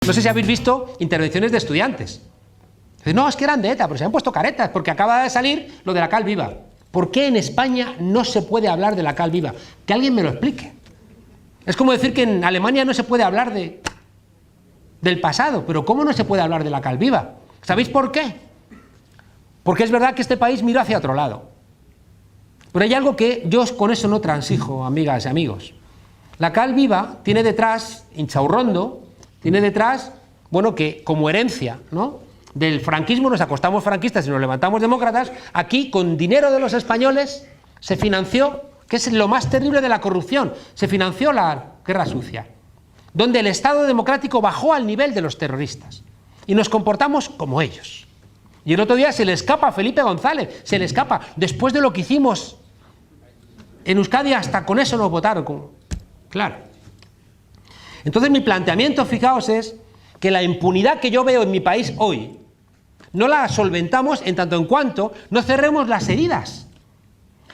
No sé si habéis visto intervenciones de estudiantes. Dicen, no, es que eran de ETA, pero se han puesto caretas, porque acaba de salir lo de la cal viva. ¿Por qué en España no se puede hablar de la cal viva? Que alguien me lo explique. Es como decir que en Alemania no se puede hablar del pasado, pero ¿cómo no se puede hablar de la cal viva? ¿Sabéis por qué? Porque es verdad que este país mira hacia otro lado. Pero hay algo que yo con eso no transijo, amigas y amigos. La cal viva tiene detrás, Inchaurrondo, tiene detrás, bueno, que como herencia, ¿no?, del franquismo, nos acostamos franquistas y nos levantamos demócratas, aquí con dinero de los españoles se financió, que es lo más terrible de la corrupción, se financió la guerra sucia, donde el Estado democrático bajó al nivel de los terroristas y nos comportamos como ellos. Y el otro día se le escapa a Felipe González, se le escapa, después de lo que hicimos en Euskadi, hasta con eso nos votaron, claro. Entonces mi planteamiento, fijaos, es que la impunidad que yo veo en mi país hoy no la solventamos en tanto en cuanto no cerremos las heridas.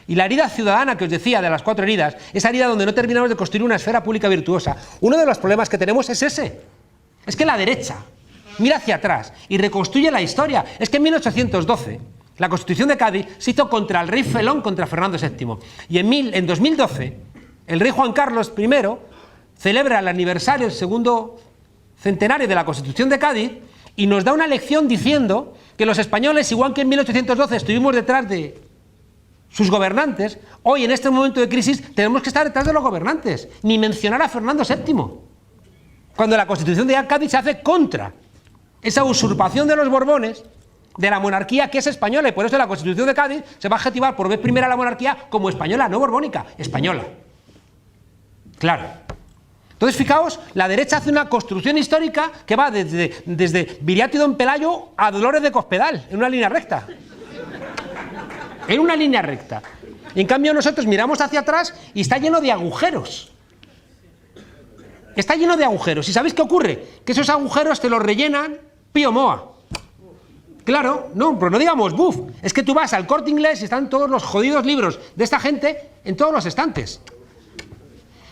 Y la herida ciudadana que os decía, de las 4 heridas, esa herida donde no terminamos de construir una esfera pública virtuosa, uno de los problemas que tenemos es ese. Es que la derecha mira hacia atrás y reconstruye la historia. Es que en 1812 la Constitución de Cádiz se hizo contra el rey Felón, contra Fernando VII. Y en 2012 el rey Juan Carlos I celebra el aniversario, el segundo centenario de la Constitución de Cádiz, y nos da una lección diciendo que los españoles, igual que en 1812 estuvimos detrás de sus gobernantes, hoy en este momento de crisis tenemos que estar detrás de los gobernantes, ni mencionar a Fernando VII, cuando la Constitución de Cádiz se hace contra esa usurpación de los Borbones, de la monarquía que es española, y por eso la Constitución de Cádiz se va a adjetivar por vez primera la monarquía como española, no borbónica, española. Claro. Entonces, fijaos, la derecha hace una construcción histórica que va desde Viriato y Don Pelayo a Dolores de Cospedal, en una línea recta. En una línea recta. Y en cambio nosotros miramos hacia atrás y está lleno de agujeros. Está lleno de agujeros. ¿Y sabéis qué ocurre? Que esos agujeros te los rellenan Pío Moa. Claro, no, pero no digamos buf. Es que tú vas al Corte Inglés y están todos los jodidos libros de esta gente en todos los estantes.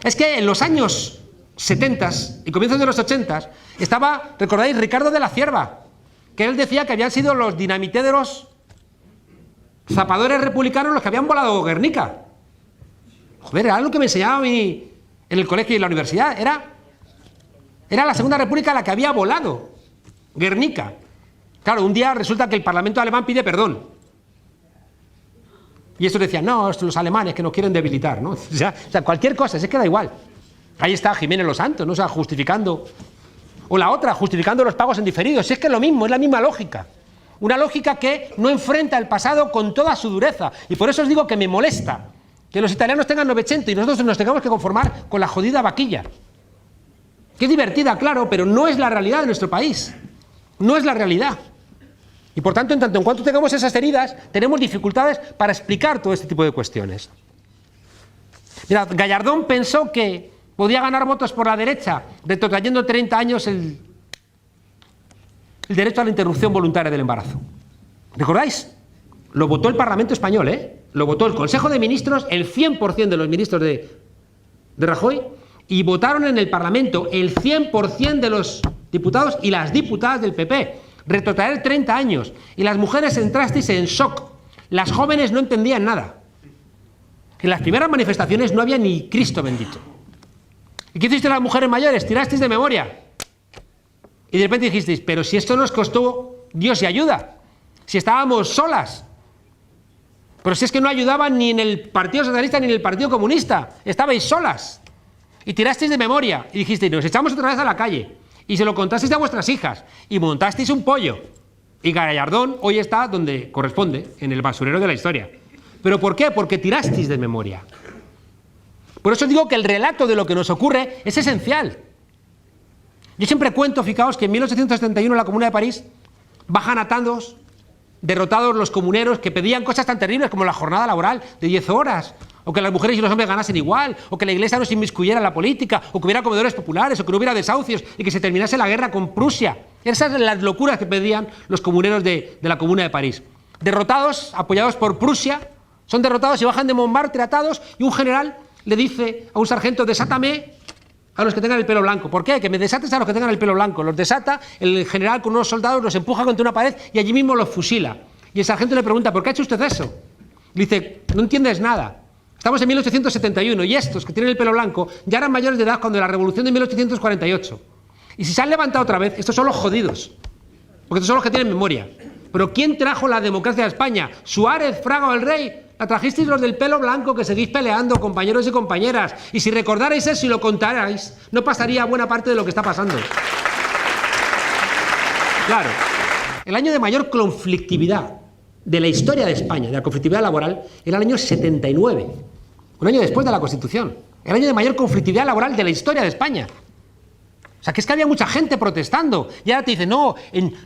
Es que en los años 70 y comienzos de los 80 estaba, ¿recordáis? Ricardo de la Cierva, que él decía que habían sido los dinamiteros zapadores republicanos los que habían volado Guernica. Joder, era algo que me enseñaba a mí en el colegio y en la universidad. Era la Segunda República la que había volado Guernica. Claro, un día resulta que el Parlamento alemán pide perdón. Y estos decían, no, estos los alemanes que nos quieren debilitar, ¿no? O sea, cualquier cosa, es que da igual. Ahí está Jiménez Los Santos, ¿no? O sea, justificando. O la otra, justificando los pagos en diferido. Si es que es lo mismo, es la misma lógica. Una lógica que no enfrenta el pasado con toda su dureza. Y por eso os digo que me molesta que los italianos tengan Novecento y nosotros nos tengamos que conformar con la jodida vaquilla. Que es divertida, claro, pero no es la realidad de nuestro país. No es la realidad. Y por tanto, en cuanto tengamos esas heridas, tenemos dificultades para explicar todo este tipo de cuestiones. Mirad, Gallardón pensó que podía ganar votos por la derecha, retrotrayendo 30 años el derecho a la interrupción voluntaria del embarazo. ¿Recordáis? Lo votó el Parlamento español, ¿eh? Lo votó el Consejo de Ministros, el 100% de los ministros de Rajoy, y votaron en el Parlamento el 100% de los diputados y las diputadas del PP. Retrotraer 30 años. Y las mujeres entrasteis en shock. Las jóvenes no entendían nada. En las primeras manifestaciones no había ni Cristo bendito. ¿Y qué hicisteis las mujeres mayores? Tirasteis de memoria. Y de repente dijisteis, pero si esto nos costó Dios y ayuda. Si estábamos solas. Pero si es que no ayudaban ni en el Partido Socialista ni en el Partido Comunista. Estabais solas. Y tirasteis de memoria. Y dijisteis, nos echamos otra vez a la calle. Y se lo contasteis a vuestras hijas. Y montasteis un pollo. Y Gallardón hoy está donde corresponde, en el basurero de la historia. ¿Pero por qué? Porque tirasteis de memoria. Por eso digo que el relato de lo que nos ocurre es esencial. Yo siempre cuento, fijaos, que en 1871 en la Comuna de París bajan atados, derrotados los comuneros que pedían cosas tan terribles como la jornada laboral de 10 horas, o que las mujeres y los hombres ganasen igual, o que la Iglesia no se inmiscuyera en la política, o que hubiera comedores populares, o que no hubiera desahucios, y que se terminase la guerra con Prusia. Esas eran las locuras que pedían los comuneros de la Comuna de París. Derrotados, apoyados por Prusia, son derrotados y bajan de Montmartre atados, y un general le dice a un sargento, desátame a los que tengan el pelo blanco. ¿Por qué? Que me desates a los que tengan el pelo blanco. Los desata el general con unos soldados, los empuja contra una pared y allí mismo los fusila. Y el sargento le pregunta, ¿por qué ha hecho usted eso? Le dice, no entiendes nada. Estamos en 1871 y estos que tienen el pelo blanco ya eran mayores de edad cuando la revolución de 1848. Y si se han levantado otra vez, estos son los jodidos. Porque estos son los que tienen memoria. Pero ¿quién trajo la democracia a España? ¿Suárez, Fraga o el rey? La trajisteis los del pelo blanco que seguís peleando, compañeros y compañeras. Y si recordarais eso y lo contarais, no pasaría buena parte de lo que está pasando. Claro, el año de mayor conflictividad de la historia de España, de la conflictividad laboral, era el año 79. Un año después de la Constitución. El año de mayor conflictividad laboral de la historia de España. O sea, que es que había mucha gente protestando. Y ahora te dicen, no,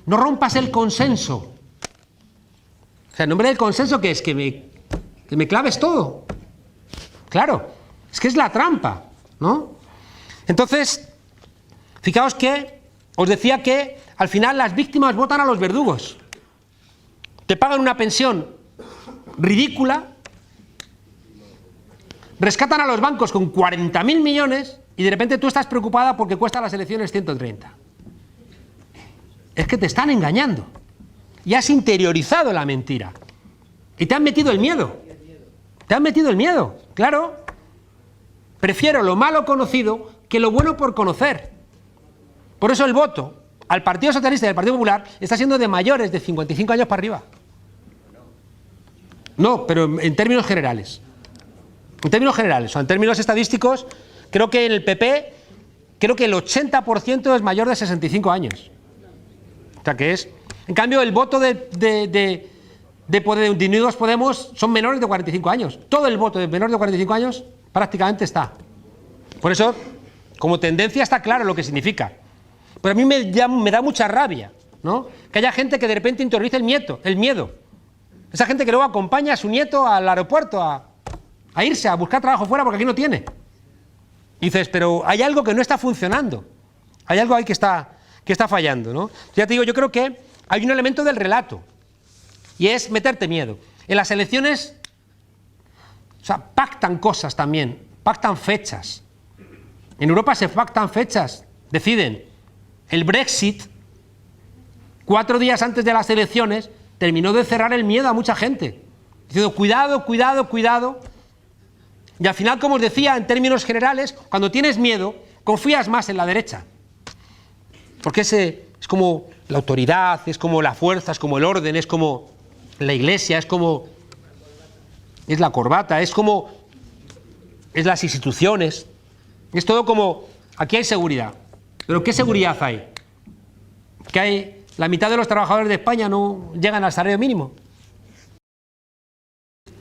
no rompas el consenso. O sea, en nombre del consenso, ¿qué es? Que me claves todo. Claro, es que es la trampa, ¿no? Entonces, fijaos que os decía que al final las víctimas votan a los verdugos. Te pagan una pensión ridícula, rescatan a los bancos con 40.000 millones y de repente tú estás preocupada porque cuesta las elecciones 130. Es que te están engañando. Y has interiorizado la mentira. Y te han metido el miedo. Te han metido el miedo, claro. Prefiero lo malo conocido que lo bueno por conocer. Por eso el voto al Partido Socialista y al Partido Popular está siendo de mayores de 55 años para arriba. No, pero en términos generales. En términos generales, o en términos estadísticos, creo que en el PP, creo que el 80% es mayor de 65 años. O sea que es... En cambio, el voto de Unidos Podemos son menores de 45 años. Todo el voto de menores de 45 años prácticamente está. Por eso, como tendencia está claro lo que significa. Pero a mí me da mucha rabia, ¿no? Que haya gente que de repente interiorice el miedo. Esa gente que luego acompaña a su nieto al aeropuerto a irse a buscar trabajo fuera porque aquí no tiene. Y dices, pero hay algo que no está funcionando. Hay algo ahí que está fallando, ¿no? Ya te digo, yo creo que hay un elemento del relato. Y es meterte miedo. En las elecciones, o sea, pactan cosas también, pactan fechas. En Europa se pactan fechas, deciden. El Brexit, 4 días antes de las elecciones, terminó de cerrar el miedo a mucha gente. Diciendo, cuidado, cuidado, cuidado. Y al final, como os decía, en términos generales, cuando tienes miedo, confías más en la derecha. Porque es como la autoridad, es como la fuerza, es como el orden, es como la iglesia, es la corbata, es las instituciones, es todo como, aquí hay seguridad. ¿Pero qué seguridad hay? Que la mitad de los trabajadores de España no llegan al salario mínimo.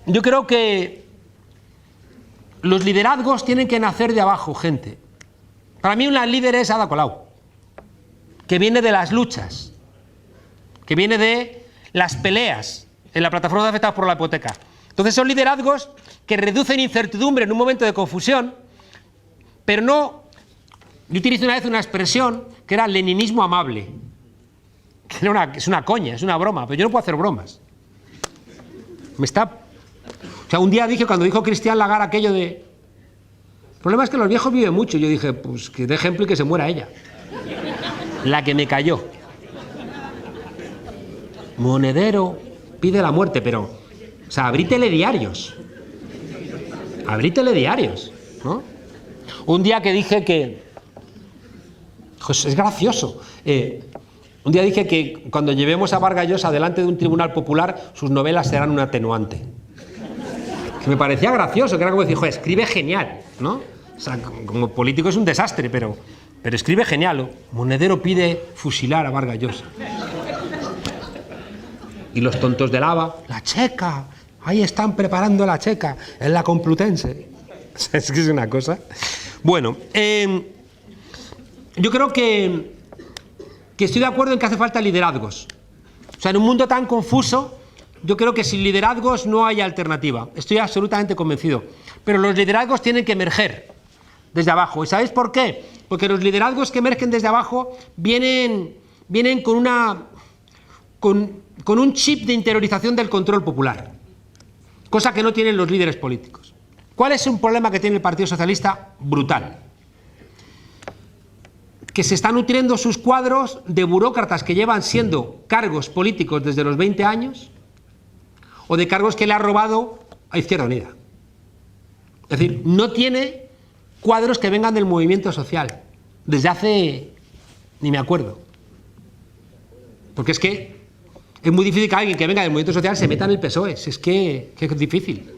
Yo creo que los liderazgos tienen que nacer de abajo, gente. Para mí una líder es Ada Colau, que viene de las luchas, que viene de las peleas en la plataforma de afectados por la hipoteca. Entonces son liderazgos que reducen incertidumbre en un momento de confusión, pero no... Yo utilicé una vez una expresión que era leninismo amable. Que es una coña, es una broma, pero yo no puedo hacer bromas. O sea, un día dije, cuando dijo Cristian Lagarde aquello de... El problema es que los viejos viven mucho. Yo dije, pues que dé ejemplo y que se muera ella. La que me cayó. Monedero pide la muerte, pero... O sea, abrí telediarios. Abrí telediarios, ¿no? Un día que dije que... Pues es gracioso. Un día dije que cuando llevemos a Vargas Llosa delante de un tribunal popular, sus novelas serán un atenuante. Que me parecía gracioso, que era como decir, joder, escribe genial, ¿no? O sea, como político es un desastre, pero escribe genial. Monedero pide fusilar a Vargas Llosa. Y los tontos de Lava, la Checa, ahí están preparando la Checa, en la Complutense. Es que es una cosa. Bueno, yo creo que estoy de acuerdo en que hace falta liderazgos. O sea, en un mundo tan confuso, yo creo que sin liderazgos no hay alternativa. Estoy absolutamente convencido. Pero los liderazgos tienen que emerger desde abajo. ¿Y sabéis por qué? Porque los liderazgos que emergen desde abajo vienen con un chip de interiorización del control popular. Cosa que no tienen los líderes políticos. ¿Cuál es un problema que tiene el Partido Socialista? Brutal. que se están nutriendo sus cuadros de burócratas que llevan siendo cargos políticos desde los 20 años o de cargos que le ha robado a Izquierda Unida. Es decir, no tiene cuadros que vengan del movimiento social desde hace, ni me acuerdo. Porque es que es muy difícil que alguien que venga del movimiento social se meta en el PSOE. Es que es difícil.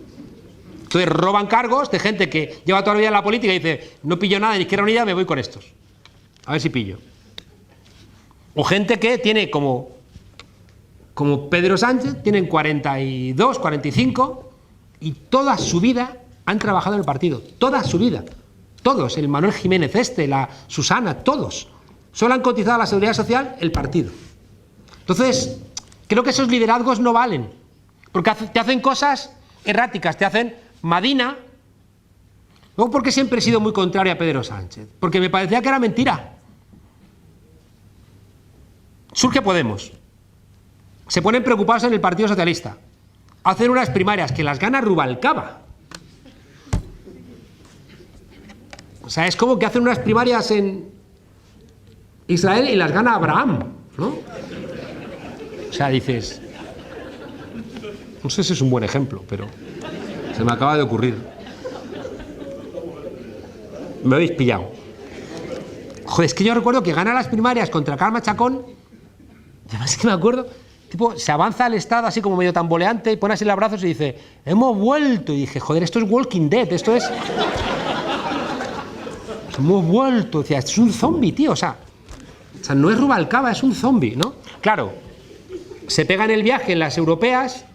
Entonces roban cargos de gente que lleva toda la vida en la política y dice, no pillo nada en Izquierda Unida, me voy con estos. A ver si pillo. O gente que tiene como Pedro Sánchez, tienen 42, 45 y toda su vida han trabajado en el partido. Toda su vida. Todos. El Manuel Jiménez la Susana, todos. Solo han cotizado a la Seguridad Social el partido. Entonces, creo que esos liderazgos no valen. Porque te hacen cosas erráticas, te hacen Madina. Luego, porque siempre he sido muy contrario a Pedro Sánchez. Porque me parecía que era mentira. Surge Podemos. Se ponen preocupados en el Partido Socialista. Hacen unas primarias que las gana Rubalcaba. O sea, es como que hacen unas primarias en Israel y las gana Abraham, ¿no? O sea, dices... No sé si es un buen ejemplo, pero se me acaba de ocurrir. Me habéis pillado. Joder, es que yo recuerdo que gana las primarias contra Carme Chacón. Y además es que me acuerdo, tipo, se avanza al Estado así como medio tamboleante y pone así los brazos y dice, hemos vuelto. Y dije, joder, esto es Walking Dead, esto es... Hemos vuelto. Decía, es un zombie, tío, o sea, no es Rubalcaba, es un zombie, ¿no? Claro, se pegan el viaje en las europeas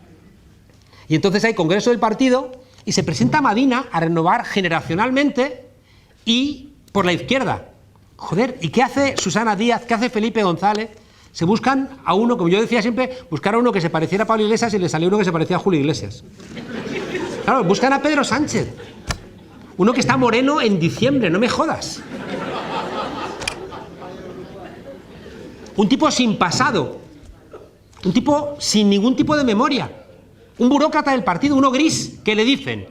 y entonces hay congreso del partido y se presenta Madina a renovar generacionalmente y por la izquierda. Joder, ¿y qué hace Susana Díaz? ¿Qué hace Felipe González? Se buscan a uno, como yo decía siempre, buscar a uno que se pareciera a Pablo Iglesias y le salió uno que se parecía a Julio Iglesias. Claro, buscan a Pedro Sánchez. Uno que está moreno en diciembre, no me jodas. Un tipo sin pasado. Un tipo sin ningún tipo de memoria. Un burócrata del partido, uno gris, que le dicen,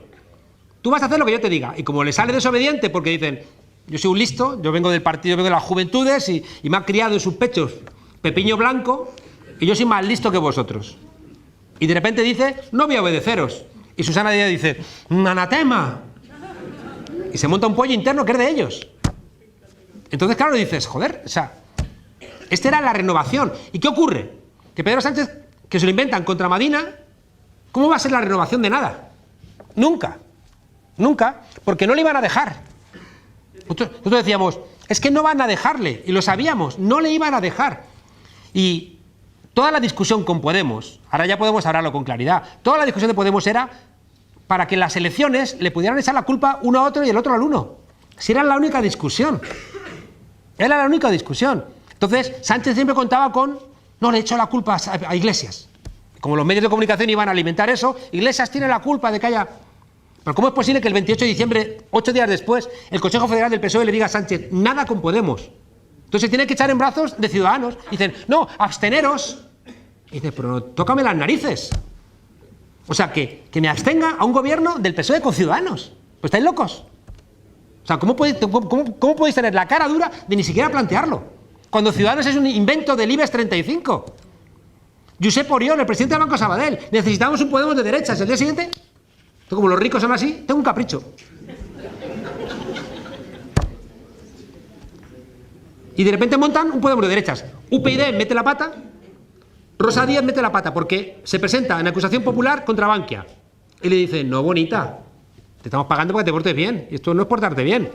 tú vas a hacer lo que yo te diga. Y como le sale desobediente porque dicen, yo soy un listo, yo vengo del partido, vengo de las juventudes y me ha criado en sus pechos Pepiño Blanco y yo soy más listo que vosotros. Y de repente dice, no voy a obedeceros. Y Susana Díaz dice, anatema. Y se monta un pollo interno que es de ellos. Entonces, claro, dices, joder, o sea, esta era la renovación. ¿Y qué ocurre? Que Pedro Sánchez, que se lo inventan contra Madina, ¿cómo va a ser la renovación de nada? Nunca. Nunca, porque no le iban a dejar. Nosotros decíamos, es que no van a dejarle, y lo sabíamos, no le iban a dejar. Y toda la discusión con Podemos, ahora ya podemos hablarlo con claridad, toda la discusión de Podemos era para que en las elecciones le pudieran echar la culpa uno a otro y el otro al uno. Si era la única discusión. Era la única discusión. Entonces, Sánchez siempre contaba con, no, le echo la culpa a Iglesias. Como los medios de comunicación iban a alimentar eso, Iglesias tiene la culpa de que haya... Pero ¿cómo es posible que el 28 de diciembre, 8 días después, el Consejo Federal del PSOE le diga a Sánchez, nada con Podemos? Entonces tiene que echar en brazos de Ciudadanos. Y dicen, no, absteneros. Y dice, pero no, tócame las narices. O sea, que me abstenga a un gobierno del PSOE con Ciudadanos. Pues estáis locos. O sea, ¿cómo podéis tener la cara dura de ni siquiera plantearlo? Cuando Ciudadanos es un invento del IBEX 35. Josep Oriol, el presidente del Banco Sabadell. Necesitamos un Podemos de derechas. El día siguiente, como los ricos son así, tengo un capricho. Y de repente montan un Podemos de derechas. UPyD mete la pata, Rosa Díez mete la pata, porque se presenta en acusación popular contra Bankia. Y le dicen, no, bonita, te estamos pagando para que te portes bien. Y esto no es portarte bien.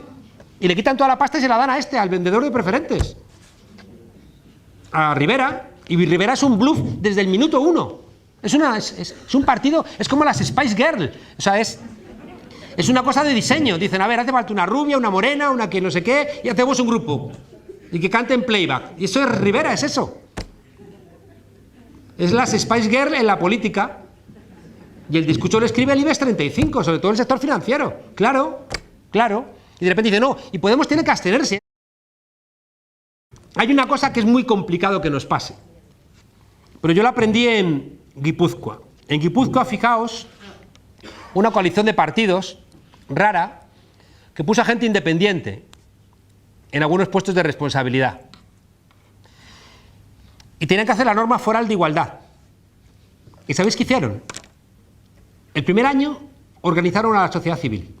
Y le quitan toda la pasta y se la dan a al vendedor de preferentes. A Rivera. Y Rivera es un bluff desde el minuto 1. Es un partido, es como las Spice Girls. O sea, es una cosa de diseño. Dicen, a ver, hace falta una rubia, una morena, una que no sé qué, y hacemos un grupo. Y que canten playback. Y eso es Rivera, es eso. Es las Spice Girls en la política. Y el discurso lo escribe el IBEX 35, sobre todo el sector financiero. Claro, claro. Y de repente dice, no, y Podemos tiene que abstenerse. Hay una cosa que es muy complicado que nos pase. Pero yo la aprendí en Guipúzcoa. En Guipúzcoa, fijaos, una coalición de partidos rara que puso a gente independiente. en algunos puestos de responsabilidad. Y tenían que hacer la norma foral de igualdad. ¿Y sabéis qué hicieron? El primer año organizaron a la sociedad civil.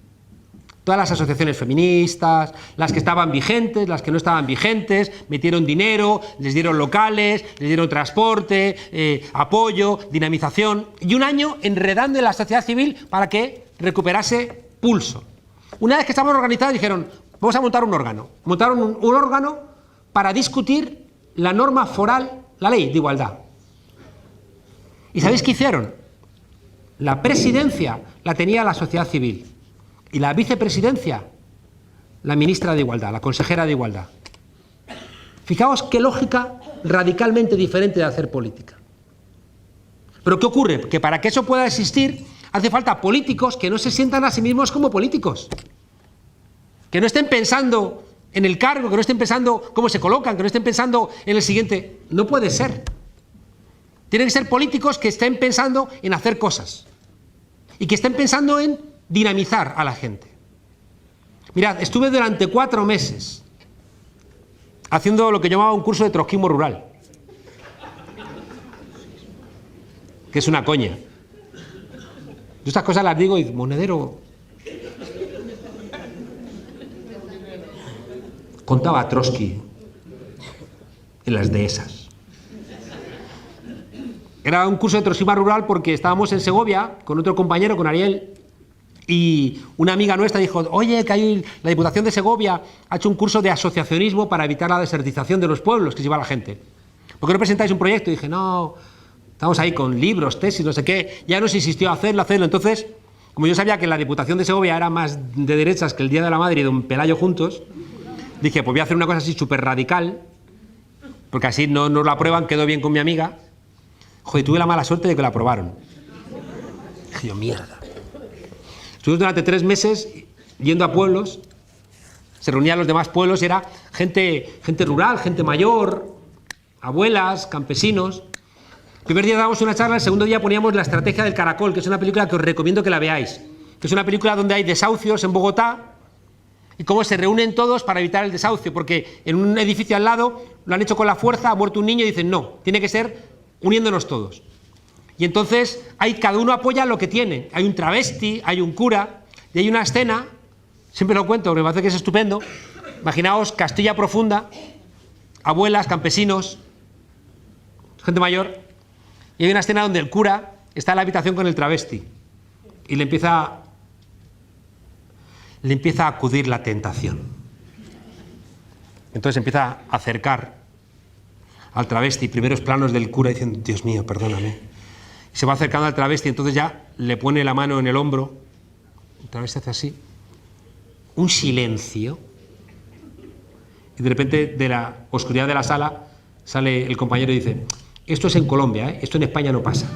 Todas las asociaciones feministas, las que estaban vigentes, las que no estaban vigentes, metieron dinero, les dieron locales, les dieron transporte, apoyo, dinamización, y un año enredando en la sociedad civil para que recuperase pulso. Una vez que estaban organizados dijeron, vamos a montar un órgano. Montaron un órgano para discutir la norma foral, la ley de igualdad. ¿Y sabéis qué hicieron? La presidencia la tenía la sociedad civil. Y la vicepresidencia, la ministra de Igualdad, la consejera de Igualdad. Fijaos qué lógica radicalmente diferente de hacer política. Pero ¿qué ocurre? Que para que eso pueda existir hace falta políticos que no se sientan a sí mismos como políticos. Que no estén pensando en el cargo, que no estén pensando cómo se colocan, que no estén pensando en el siguiente. No puede ser. Tienen que ser políticos que estén pensando en hacer cosas. Y que estén pensando en dinamizar a la gente. Mirad, estuve durante 4 meses haciendo lo que llamaba un curso de trotskismo rural, que es una coña. Yo estas cosas las digo y Monedero contaba a Trotsky en las dehesas. Era un curso de trotskismo rural porque estábamos en Segovia con otro compañero, con Ariel, y una amiga nuestra dijo, oye, que la Diputación de Segovia ha hecho un curso de asociacionismo para evitar la desertización de los pueblos que se lleva la gente. ¿Por qué no presentáis un proyecto? Y dije, no, estamos ahí con libros, tesis, no sé qué. Ya nos insistió a hacerlo. Entonces, como yo sabía que la Diputación de Segovia era más de derechas que el Día de la Madre y Don Pelayo juntos, dije, pues voy a hacer una cosa así súper radical, porque así no nos la aprueban, quedó bien con mi amiga. Joder, tuve la mala suerte de que la aprobaron. Dije yo, mierda. Estuvimos durante 3 meses yendo a pueblos, se reunían los demás pueblos y era gente rural, gente mayor, abuelas, campesinos. El primer día dábamos una charla, el segundo día poníamos La estrategia del caracol, que es una película que os recomiendo que la veáis. Que es una película donde hay desahucios en Bogotá y cómo se reúnen todos para evitar el desahucio, porque en un edificio al lado lo han hecho con la fuerza, ha muerto un niño y dicen no, tiene que ser uniéndonos todos. Y entonces cada uno apoya lo que tiene. Hay un travesti, hay un cura, y hay una escena, siempre lo cuento porque me parece que es estupendo. Imaginaos Castilla profunda, abuelas, campesinos, gente mayor, y hay una escena donde el cura está en la habitación con el travesti y le empieza a acudir la tentación. Entonces empieza a acercar al travesti, primeros planos del cura diciendo, Dios mío, perdóname. Se va acercando al travesti, entonces ya le pone la mano en el hombro, el travesti hace así, un silencio, y de repente de la oscuridad de la sala sale el compañero y dice, esto es en Colombia, esto en España no pasa.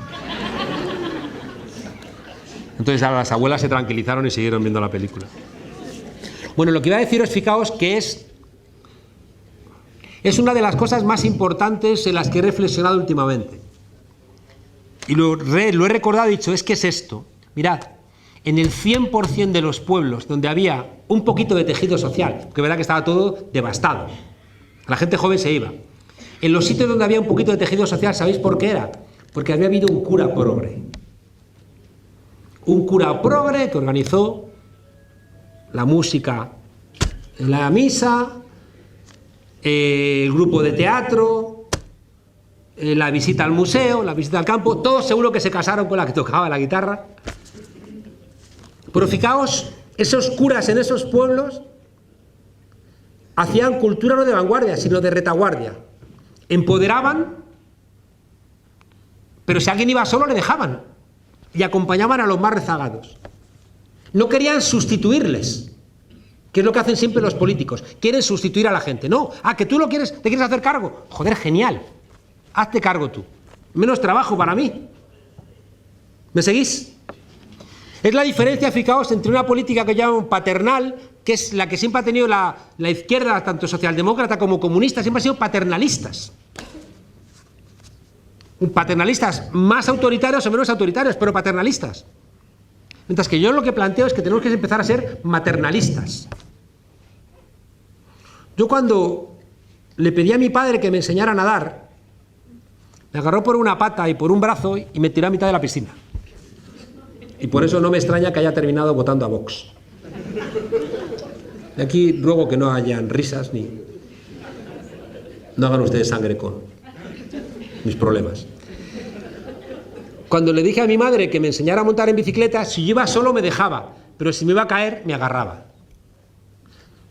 Entonces las abuelas se tranquilizaron y siguieron viendo la película. Bueno, lo que iba a deciros, fijaos que es una de las cosas más importantes en las que he reflexionado últimamente. Y lo he recordado y he dicho, es que es esto. Mirad, en el 100% de los pueblos donde había un poquito de tejido social, porque verdad que estaba todo devastado, la gente joven se iba. En los sitios donde había un poquito de tejido social, ¿sabéis por qué era? Porque había habido un cura progre. Un cura progre que organizó la música en la misa, el grupo de teatro, la visita al museo, la visita al campo, todos seguro que se casaron con la que tocaba la guitarra. Pero fijaos, esos curas en esos pueblos hacían cultura no de vanguardia, sino de retaguardia. Empoderaban, pero si alguien iba solo le dejaban y acompañaban a los más rezagados. No querían sustituirles, que es lo que hacen siempre los políticos. Quieren sustituir a la gente. No, que tú te quieres hacer cargo. Joder, genial. Hazte cargo tú. Menos trabajo para mí. ¿Me seguís? Es la diferencia, fijaos, entre una política que llaman paternal, que es la que siempre ha tenido la izquierda, tanto socialdemócrata como comunista, siempre han sido paternalistas. Paternalistas más autoritarios o menos autoritarios, pero paternalistas. Mientras que yo lo que planteo es que tenemos que empezar a ser maternalistas. Yo cuando le pedí a mi padre que me enseñara a nadar, me agarró por una pata y por un brazo y me tiró a mitad de la piscina. Y por eso no me extraña que haya terminado votando a Vox. De aquí ruego que no hayan risas ni... No hagan ustedes sangre con mis problemas. Cuando le dije a mi madre que me enseñara a montar en bicicleta, si yo iba solo me dejaba, pero si me iba a caer, me agarraba.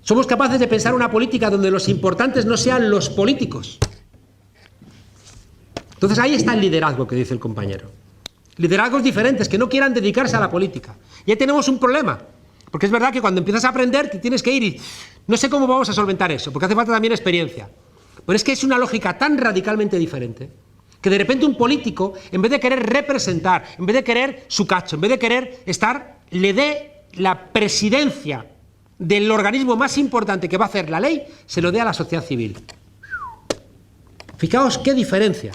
Somos capaces de pensar una política donde los importantes no sean los políticos. Entonces ahí está el liderazgo que dice el compañero. Liderazgos diferentes, que no quieran dedicarse a la política. Y ahí tenemos un problema, porque es verdad que cuando empiezas a aprender te tienes que ir y no sé cómo vamos a solventar eso, porque hace falta también experiencia. Pero es que es una lógica tan radicalmente diferente, que de repente un político, en vez de querer representar, en vez de querer su cacho, en vez de querer estar, le dé la presidencia del organismo más importante que va a hacer la ley, se lo dé a la sociedad civil. Fijaos qué diferencia.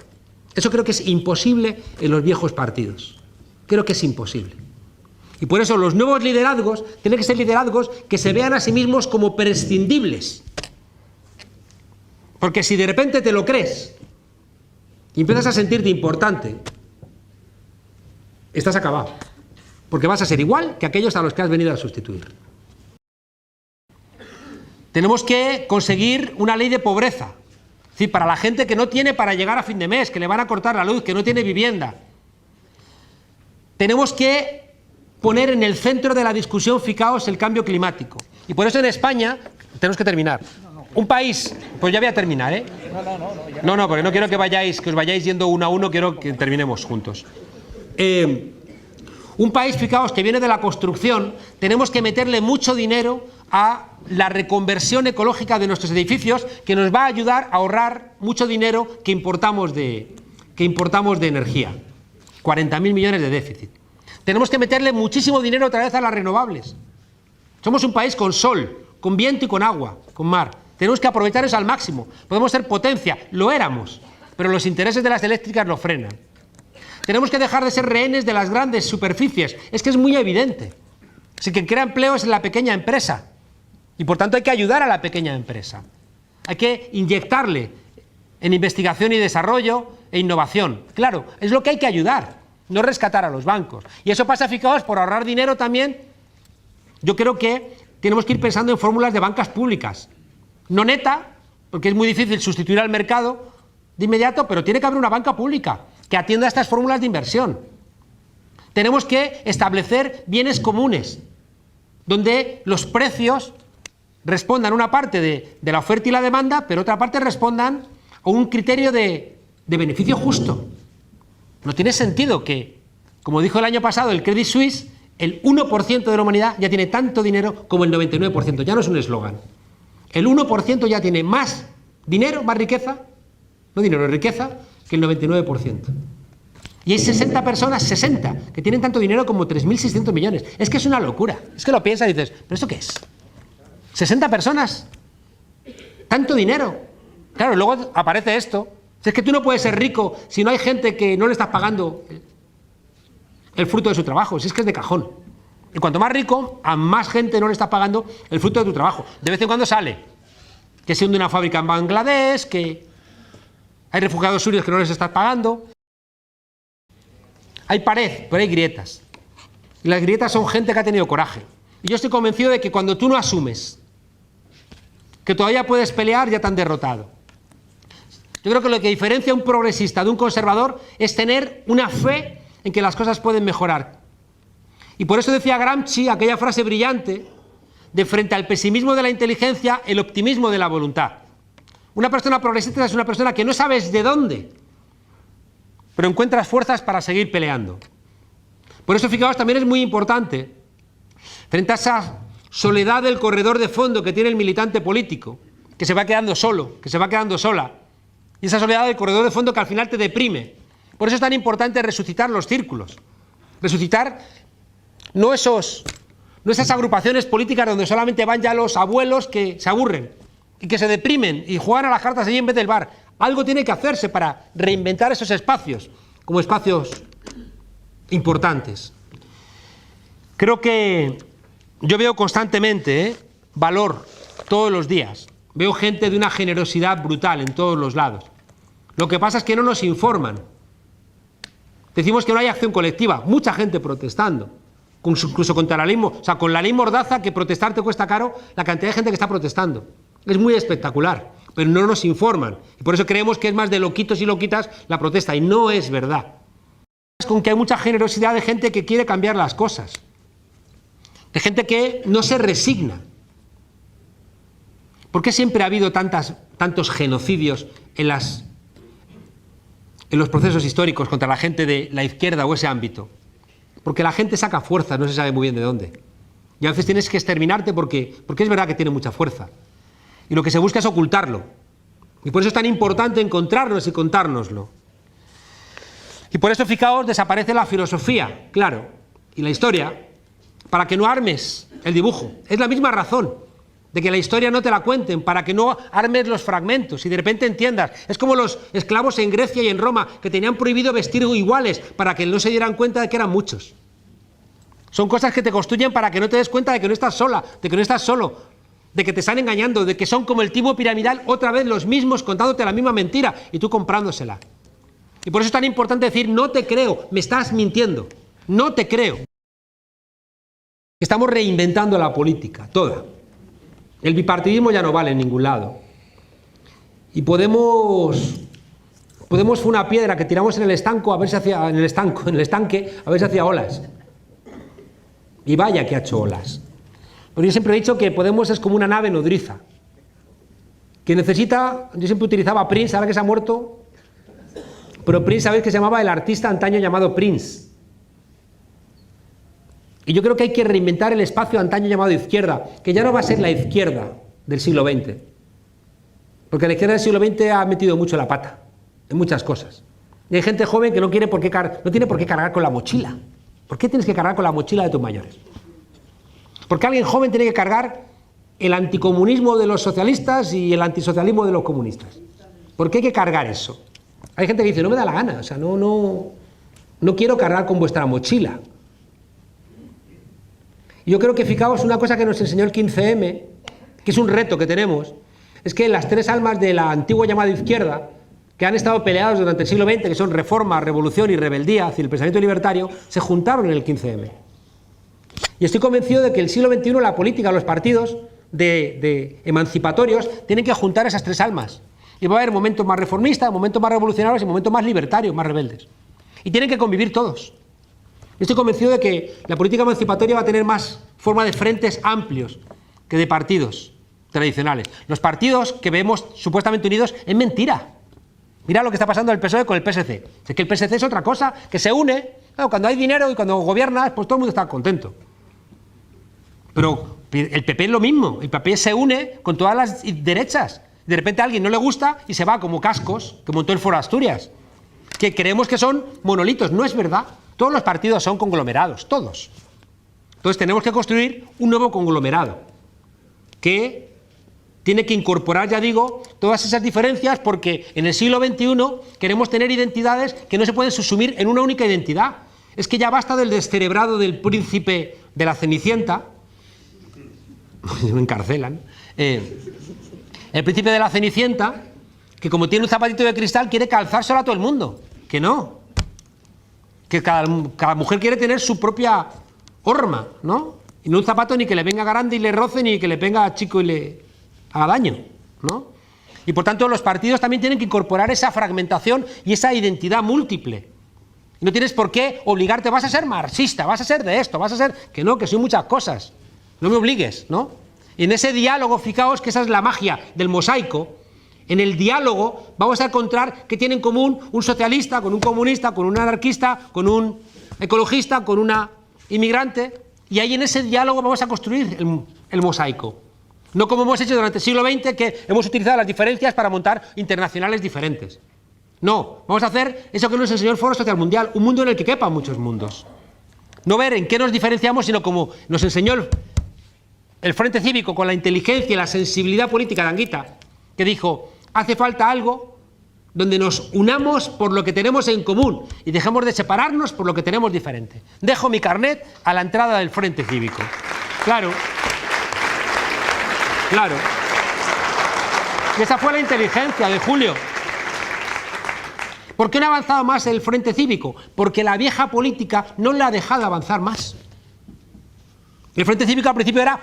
Eso creo que es imposible en los viejos partidos. Creo que es imposible. Y por eso los nuevos liderazgos tienen que ser liderazgos que se vean a sí mismos como prescindibles. Porque si de repente te lo crees y empiezas a sentirte importante, estás acabado. Porque vas a ser igual que aquellos a los que has venido a sustituir. Tenemos que conseguir una ley de pobreza. Es decir, para la gente que no tiene para llegar a fin de mes, que le van a cortar la luz, que no tiene vivienda. Tenemos que poner en el centro de la discusión, fijaos, el cambio climático. Y por eso en España, tenemos que terminar, un país, pues ya voy a terminar, ¿eh? No, porque no quiero que os vayáis yendo uno a uno, quiero que terminemos juntos. Un país, fijaos, que viene de la construcción, tenemos que meterle mucho dinero a la reconversión ecológica de nuestros edificios, que nos va a ayudar a ahorrar mucho dinero que importamos de energía. 40.000 millones de déficit. Tenemos que meterle muchísimo dinero otra vez a las renovables. Somos un país con sol, con viento y con agua, con mar. Tenemos que aprovechar eso al máximo. Podemos ser potencia, lo éramos, pero los intereses de las eléctricas lo frenan. Tenemos que dejar de ser rehenes de las grandes superficies. Es que es muy evidente. Si quien crea empleo es la pequeña empresa. Y por tanto hay que ayudar a la pequeña empresa. Hay que inyectarle en investigación y desarrollo e innovación. Claro, es lo que hay que ayudar, no rescatar a los bancos. Y eso pasa, fijaos, por ahorrar dinero también. Yo creo que tenemos que ir pensando en fórmulas de bancas públicas. No neta, porque es muy difícil sustituir al mercado de inmediato, pero tiene que haber una banca pública que atienda a estas fórmulas de inversión. Tenemos que establecer bienes comunes, donde los precios respondan una parte de la oferta y la demanda, pero otra parte respondan a un criterio de beneficio justo. No tiene sentido que, como dijo el año pasado el Credit Suisse, el 1% de la humanidad ya tiene tanto dinero como el 99%. Ya no es un eslogan. El 1% ya tiene más dinero, más riqueza, no dinero, riqueza, que el 99%. Y hay 60 personas, 60, que tienen tanto dinero como 3.600 millones. Es que es una locura. Es que lo piensas y dices, ¿pero esto qué es? 60 personas, tanto dinero. Claro, luego aparece esto. Si es que tú no puedes ser rico si no hay gente que no le estás pagando el fruto de su trabajo. Si es que es de cajón. Y cuanto más rico, a más gente no le estás pagando el fruto de tu trabajo. De vez en cuando sale que se hunde una fábrica en Bangladesh, que hay refugiados sirios que no les estás pagando. Hay pared, pero hay grietas. Y las grietas son gente que ha tenido coraje. Y yo estoy convencido de que cuando tú no asumes que todavía puedes pelear, ya te han derrotado. Yo creo que lo que diferencia a un progresista de un conservador es tener una fe en que las cosas pueden mejorar. Y por eso decía Gramsci aquella frase brillante de frente al pesimismo de la inteligencia, el optimismo de la voluntad. Una persona progresista es una persona que no sabes de dónde, pero encuentras fuerzas para seguir peleando. Por eso, fijaos, también es muy importante, frente a esa soledad del corredor de fondo que tiene el militante político, que se va quedando solo, que se va quedando sola, y esa soledad del corredor de fondo que al final te deprime. Por eso es tan importante resucitar los círculos, resucitar no esas agrupaciones políticas donde solamente van ya los abuelos que se aburren y que se deprimen y juegan a las cartas allí en vez del bar. Algo tiene que hacerse para reinventar esos espacios como espacios importantes. Creo que yo veo constantemente valor todos los días, Veo gente de una generosidad brutal en todos los lados. Lo que pasa es que no nos informan. Decimos que no hay acción colectiva. Mucha gente protestando. Incluso contra la ley, o sea, con la ley Mordaza, que protestar te cuesta caro, la cantidad de gente que está protestando. Es muy espectacular, pero no nos informan. Y por eso creemos que es más de loquitos y loquitas la protesta, y no es verdad. Es con que hay mucha generosidad de gente que quiere cambiar las cosas. De gente que no se resigna. ¿Por qué siempre ha habido tantos genocidios en los procesos históricos contra la gente de la izquierda o ese ámbito? Porque la gente saca fuerza, no se sabe muy bien de dónde. Y a veces tienes que exterminarte porque es verdad que tiene mucha fuerza. Y lo que se busca es ocultarlo. Y por eso es tan importante encontrarnos y contárnoslo. Y por eso, fijaos, desaparece la filosofía, claro, y la historia, para que no armes el dibujo. Es la misma razón de que la historia no te la cuenten, para que no armes los fragmentos y de repente entiendas. Es como los esclavos en Grecia y en Roma, que tenían prohibido vestir iguales para que no se dieran cuenta de que eran muchos. Son cosas que te construyen para que no te des cuenta de que no estás sola, de que no estás solo, de que te están engañando, de que son como el tipo piramidal, otra vez los mismos contándote la misma mentira y tú comprándosela. Y por eso es tan importante decir, no te creo, me estás mintiendo, no te creo. Estamos reinventando la política, toda. El bipartidismo ya no vale en ningún lado. Y Podemos fue una piedra que tiramos en el estanque a ver si hacía olas. Y vaya que ha hecho olas. Pero yo siempre he dicho que Podemos es como una nave nodriza, que necesita, yo siempre utilizaba a Prince, ahora que se ha muerto, pero Prince, sabéis que se llamaba el artista antaño llamado Prince. Y yo creo que hay que reinventar el espacio antaño llamado izquierda, que ya no va a ser la izquierda del siglo XX. Porque la izquierda del siglo XX ha metido mucho la pata en muchas cosas. Y hay gente joven que no tiene por qué cargar con la mochila. ¿Por qué tienes que cargar con la mochila de tus mayores? Porque alguien joven tiene que cargar el anticomunismo de los socialistas y el antisocialismo de los comunistas. ¿Por qué hay que cargar eso? Hay gente que dice, no me da la gana, o sea, no quiero cargar con vuestra mochila. Yo creo que, fijaos, una cosa que nos enseñó el 15M, que es un reto que tenemos, es que las tres almas de la antigua llamada izquierda, que han estado peleados durante el siglo XX, que son reforma, revolución y rebeldía hacia el pensamiento libertario, se juntaron en el 15M. Y estoy convencido de que el siglo XXI la política, los partidos de emancipatorios, tienen que juntar esas tres almas. Y va a haber momentos más reformistas, momentos más revolucionarios y momentos más libertarios, más rebeldes. Y tienen que convivir todos. Estoy convencido de que la política emancipatoria va a tener más forma de frentes amplios que de partidos tradicionales. Los partidos que vemos supuestamente unidos es mentira. Mira lo que está pasando el PSOE con el PSC. Es que el PSC es otra cosa, que se une. Claro, cuando hay dinero y cuando gobiernas, pues todo el mundo está contento. Pero el PP es lo mismo. El PP se une con todas las derechas. De repente a alguien no le gusta y se va como Cascos, que montó el Foro Asturias. Que creemos que son monolitos. No es verdad. Todos los partidos son conglomerados, todos. Entonces tenemos que construir un nuevo conglomerado que tiene que incorporar, ya digo, todas esas diferencias, porque en el siglo XXI queremos tener identidades que no se pueden subsumir en una única identidad. Es que ya basta del descerebrado del príncipe de la Cenicienta. Me encarcelan. El príncipe de la Cenicienta, que como tiene un zapatito de cristal, quiere calzárselo a todo el mundo. Que no. Que cada mujer quiere tener su propia horma, ¿no? Y no un zapato ni que le venga grande y le roce, ni que le venga chico y le haga daño, ¿no? Y por tanto los partidos también tienen que incorporar esa fragmentación y esa identidad múltiple. No tienes por qué obligarte, vas a ser marxista, vas a ser de esto, vas a ser... Que no, que soy muchas cosas. No me obligues, ¿no? Y en ese diálogo, fijaos que esa es la magia del mosaico. En el diálogo vamos a encontrar que tiene en común un socialista, con un comunista, con un anarquista, con un ecologista, con una inmigrante, y ahí en ese diálogo vamos a construir el mosaico. No como hemos hecho durante el siglo XX, que hemos utilizado las diferencias para montar internacionales diferentes. No, vamos a hacer eso que nos enseñó el Foro Social Mundial, un mundo en el que quepan muchos mundos. No ver en qué nos diferenciamos, sino como nos enseñó el Frente Cívico con la inteligencia y la sensibilidad política de Anguita, que dijo, hace falta algo donde nos unamos por lo que tenemos en común y dejemos de separarnos por lo que tenemos diferente. Dejo mi carnet a la entrada del Frente Cívico. Claro. Claro. Y esa fue la inteligencia de Julio. ¿Por qué no ha avanzado más el Frente Cívico? Porque la vieja política no le ha dejado avanzar más. El Frente Cívico al principio era...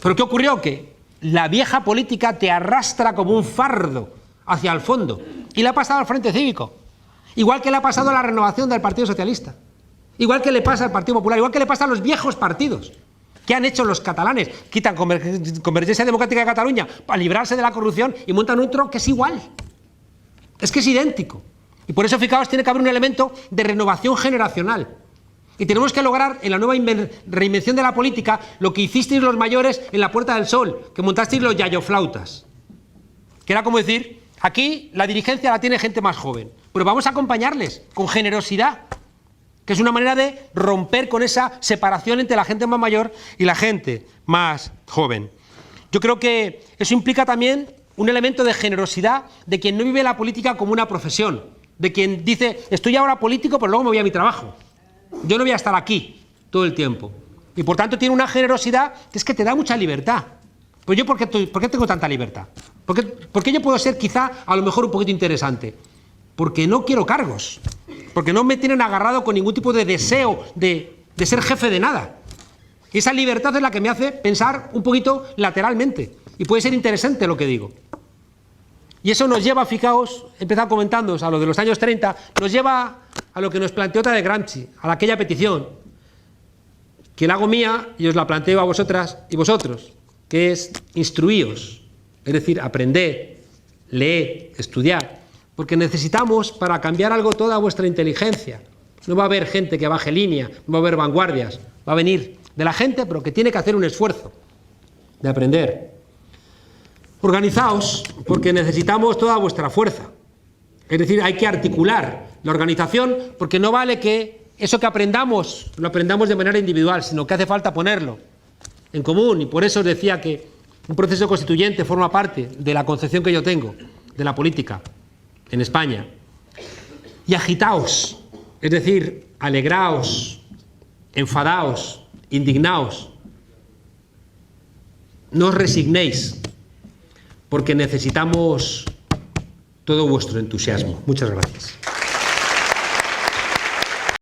¿Pero qué ocurrió? Que la vieja política te arrastra como un fardo hacia el fondo. Y le ha pasado al Frente Cívico. Igual que le ha pasado a la renovación del Partido Socialista. Igual que le pasa al Partido Popular. Igual que le pasa a los viejos partidos. ¿Qué han hecho los catalanes? Quitan Convergencia Democrática de Cataluña para librarse de la corrupción y montan otro que es igual. Es que es idéntico. Y por eso, fijaos, tiene que haber un elemento de renovación generacional. Y tenemos que lograr en la nueva reinvención de la política lo que hicisteis los mayores en la Puerta del Sol, que montasteis los yayoflautas. Que era como decir, aquí la dirigencia la tiene gente más joven, pero vamos a acompañarles con generosidad, que es una manera de romper con esa separación entre la gente más mayor y la gente más joven. Yo creo que eso implica también un elemento de generosidad de quien no vive la política como una profesión, de quien dice, estoy ahora político, pero luego me voy a mi trabajo. Yo no voy a estar aquí todo el tiempo. Y por tanto tiene una generosidad que es que te da mucha libertad. Pues yo, ¿por qué tengo tanta libertad? ¿Por qué yo puedo ser quizá a lo mejor un poquito interesante? Porque no quiero cargos. Porque no me tienen agarrado con ningún tipo de deseo de ser jefe de nada. Y esa libertad es la que me hace pensar un poquito lateralmente. Y puede ser interesante lo que digo. Y eso nos lleva, fijaos, he empezado comentando a lo de los años 30, nos lleva a lo que nos planteó de Gramsci, a aquella petición, que la hago mía y os la planteo a vosotras y vosotros, que es instruíos, es decir, aprender, leer, estudiar, porque necesitamos para cambiar algo toda vuestra inteligencia. No va a haber gente que baje línea, no va a haber vanguardias, va a venir de la gente, pero que tiene que hacer un esfuerzo de aprender. Organizaos, porque necesitamos toda vuestra fuerza. Es decir, hay que articular la organización, porque no vale que eso que aprendamos, lo aprendamos de manera individual, sino que hace falta ponerlo en común. Y por eso os decía que un proceso constituyente forma parte de la concepción que yo tengo de la política en España. Y agitaos, es decir, alegraos, enfadaos, indignaos. No os resignéis, porque necesitamos todo vuestro entusiasmo. Muchas gracias.